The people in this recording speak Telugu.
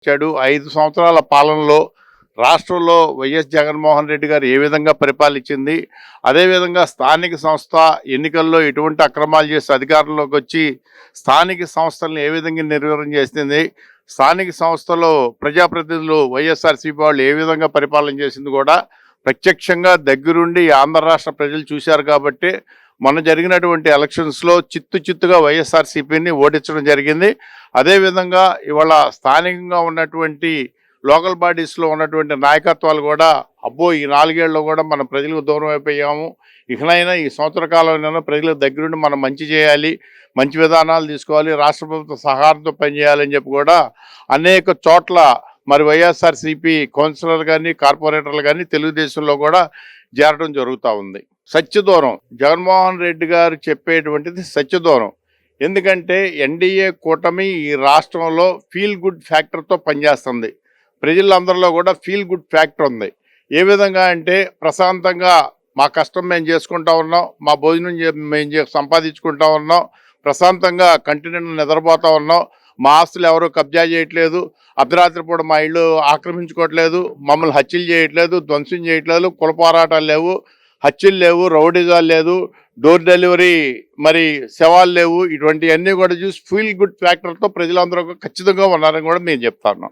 ఇచ్చాడు. 5 సంవత్సరాల పాలనలో రాష్ట్రంలో వైఎస్ జగన్మోహన్ రెడ్డి గారు ఏ విధంగా పరిపాలించింది, అదేవిధంగా స్థానిక సంస్థ ఎన్నికల్లో ఎటువంటి అక్రమాలు చేసి అధికారంలోకి వచ్చి స్థానిక సంస్థలను ఏ విధంగా నిర్వహణ చేసింది, స్థానిక సంస్థలో ప్రజాప్రతినిధులు వైఎస్ఆర్సీపీ వాళ్ళు ఏ విధంగా పరిపాలన చేసింది కూడా ప్రత్యక్షంగా దగ్గరుండి ఆంధ్ర రాష్ట్ర ప్రజలు చూశారు. కాబట్టి మొన్న జరిగినటువంటి ఎలక్షన్స్లో చిత్తుగా వైఎస్ఆర్సీపీని ఓడించడం జరిగింది. అదేవిధంగా ఇవాళ స్థానికంగా ఉన్నటువంటి లోకల్ బాడీస్లో ఉన్నటువంటి నాయకత్వాలు కూడా అబ్బో ఈ 4 ఏళ్ళలో కూడా మనం ప్రజలకు దూరం అయిపోయాము, ఇకనైనా ఈ సంవత్సర కాలంలో ప్రజలకు దగ్గరుండి మనం మంచి చేయాలి, మంచి విధానాలు తీసుకోవాలి, రాష్ట్ర ప్రభుత్వ సహకారంతో పనిచేయాలని చెప్పి కూడా అనేక చోట్ల మరి వైఎస్ఆర్సీపీ కౌన్సిలర్ కానీ కార్పొరేటర్లు కానీ తెలుగుదేశంలో కూడా చేరడం జరుగుతూ ఉంది. సత్యదూరం జగన్మోహన్ రెడ్డి గారు చెప్పేటువంటిది సత్యదూరం. ఎందుకంటే ఎన్డీఏ కూటమి ఈ రాష్ట్రంలో ఫీల్ గుడ్ ఫ్యాక్టర్తో పనిచేస్తుంది. ప్రజలందరిలో కూడా ఫీల్ గుడ్ ఫ్యాక్టర్ ఉంది. ఏ విధంగా అంటే ప్రశాంతంగా మా కష్టం మేము చేసుకుంటా ఉన్నాం, మా భోజనం మేము సంపాదించుకుంటా ఉన్నాం, ప్రశాంతంగా కంటిన్యూ నిద్రపోతూ ఉన్నాం, మా ఆస్తులు ఎవరు కబ్జా చేయట్లేదు, అర్ధరాత్రి పూట మా ఇళ్ళు ఆక్రమించుకోవట్లేదు, మమ్మల్ని హత్యలు చేయట్లేదు, ధ్వంసం చేయట్లేదు, కుల పోరాటాలు లేవు, హత్యలు లేవు, రౌడీజాలు లేదు, డోర్ డెలివరీ మరి శవాలు లేవు. ఇటువంటివన్నీ కూడా చూసి ఫీల్ గుడ్ ఫ్యాక్టర్తో ప్రజలందరూ ఖచ్చితంగా ఉన్నారని కూడా నేను చెప్తాను.